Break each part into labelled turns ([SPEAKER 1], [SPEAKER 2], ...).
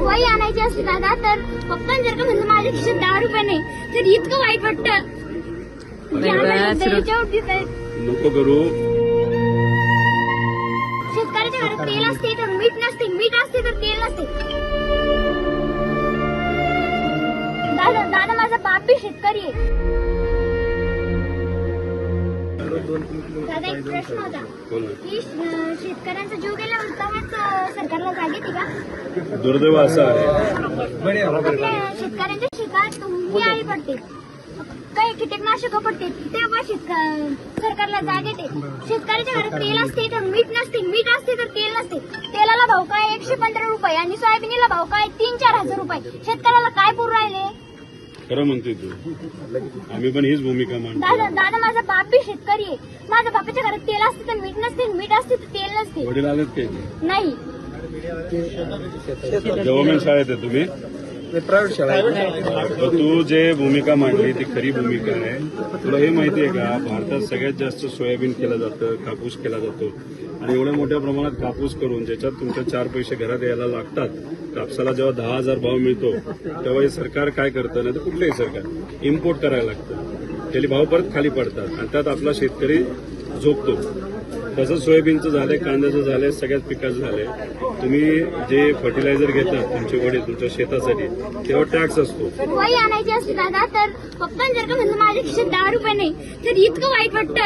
[SPEAKER 1] वही आणायची असते दादा, तर पप्पा जर का म्हणजे माझ्या खिशात 10 रुपये नाही तर इतकं वाईट वाटतं.
[SPEAKER 2] नको करू.
[SPEAKER 1] शेतकऱ्याच्या घरात तेल असते तर मीठ नसते, मीठ असते तर तेल नसते. दादा दादा माझा बाप बी शेतकरी आहे. दादा एक प्रश्न होता की शेतकऱ्यांचा जीव गेल्यावर तेव्हाच सरकारला जाग येते का?
[SPEAKER 2] दुर्दैव असं आहे.
[SPEAKER 1] आपल्या शेतकऱ्यांच्या शेतात तुम्ही आई पडते, काही कीटकनाशक पडते, तेव्हा सरकारला जाग येते. शेतकऱ्याच्या घरात तेल असते तर मीठ नसते, मीठ असते तर तेल नसते. तेलाला भाव काय 115 रुपये आणि सोयाबीनला भाव काय 3-4 हजार रुपये. शेतकऱ्याला काय पुरू राहिले?
[SPEAKER 2] खरं म्हणतोय तू. आम्ही पण हीच भूमिका मांडतो.
[SPEAKER 1] दादा दादा माझा बाप बी शेतकरी आहे. माझ्या बापाच्या घरात तेल असते तर मीठ नसते, मीठ असते तर तेल नसते.
[SPEAKER 2] वडील आलेत काही
[SPEAKER 1] नाही.
[SPEAKER 2] गव्हर्नमेंट शाळेत आहे तुम्ही?
[SPEAKER 3] प्रायव्हेट शाळा आहे.
[SPEAKER 2] तू जे भूमिका मांडली ती खरी भूमिका आहे. तुला हे माहिती आहे का, भारतात सगळ्यात जास्त सोयाबीन केलं जातं, कापूस केला जातो आणि एवढ्या मोठ्या प्रमाणात कापूस करून ज्याच्यात तुमच्या 4 पैसे घरात यायला लागतात. कापसाला जेव्हा 10,000 भाव मिळतो तेव्हा हे सरकार काय करतं, नाही तर कुठलंही सरकार इम्पोर्ट करायला लागतं. त्याला भाव परत खाली पडतात आणि त्यात आपला शेतकरी झोपतो. तसंच सोयाबीनचं झालंय, कांद्याचं झालंय, सगळ्याच पिकाचं झालंय. तुम्ही जे फर्टिलायझर घेतात तुमचे वडील तुमच्या शेतासाठी तेव्हा टॅक्स असतो.
[SPEAKER 1] वही आणायची असते दादा, तर पप्पा जर का म्हणजे माझ्या खिशात 10 रुपये नाही तर इतकं वाईट वाटतं.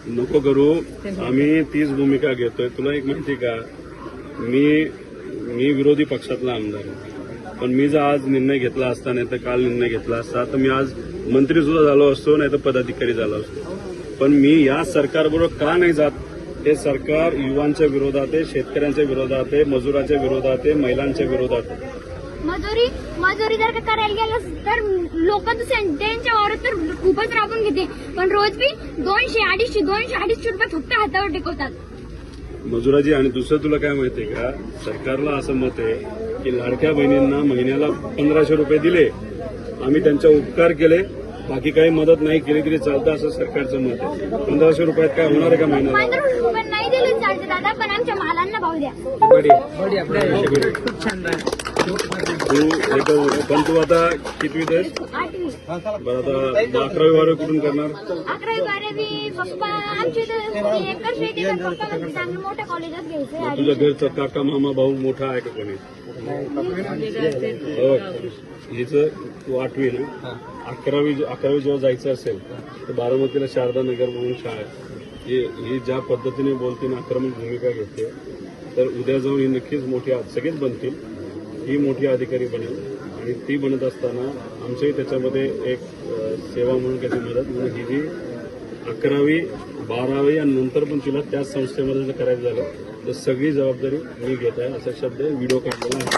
[SPEAKER 2] नको करू. आम्ही तीच भूमिका घेतोय. तुला एक माहिती का, मी विरोधी पक्षातला आमदार आहे, पण मी जर आज निर्णय घेतला असता, नाही तर काल निर्णय घेतला असता, तर मी आज मंत्री सुद्धा झालो असतो, नाही तर पदाधिकारी झालो असतो. पण मी या सरकारबरोबर का नाही जात? हे सरकार युवांच्या विरोधात आहे, शेतकऱ्यांच्या विरोधात आहे, मजुराच्या विरोधात आहे, महिलांच्या विरोधात आहे.
[SPEAKER 1] मजुरी जर का करायला गेलं तर लोक त्यांच्या वावरात तर खूपच राबून घेते, पण रोज बी 200-250 रुपये फक्त हातावर टेकवतात
[SPEAKER 2] मजुराची. आणि दुसरं तुला काय माहितीये का, सरकारला असं मत आहे की लाडक्या बहिणींना महिन्याला 1500 रुपये दिले, आम्ही त्यांचे उपकार केले, बाकी काही मदत नाही केली तरी चालतं, असं सरकारचं मत आहे. 1500 रुपयात काय होणार आहे का महिन्याला?
[SPEAKER 1] 1500 रुपये नाही दिले चालते दादा, पण आमच्या मालांना भाव द्या.
[SPEAKER 3] खूप छान आहे.
[SPEAKER 2] पण तू आता कितवीत आहेस?
[SPEAKER 1] 8वी.
[SPEAKER 2] बरं, आता 11वी 12वी कुठून करणार?
[SPEAKER 1] 11वी 12वी पप्पा आमचे एकर शेती तर पप्पा म्हणजे चांगलं मोठ्या कॉलेजात घ्यायचं.
[SPEAKER 2] तुझ्या घरचा काका मामा भाऊ मोठा आहे का कोणी? हो. हिचं तू 8वी ना, 11वी जेव्हा जायचं असेल तर बारामतीला शारदा नगर म्हणून शाळा आहे. ही ज्या पद्धतीने बोलते ना, आक्रमक भूमिका घेते, तर उद्या जाऊन ही नक्कीच मोठी, सगळेच बनतील, ही मोठी अधिकारी बनेल. आणि ती बनत असताना आमचंही त्याच्यामध्ये एक सेवा म्हणून त्याची मदत म्हणून ही जी 11वी 12वी आणि नंतर पण तिला त्याच संस्थेमध्ये जर करायचं झालं तर सगळी जबाबदारी मी घेत आहे, असा शब्द व्हिडिओ काढलेला आहे.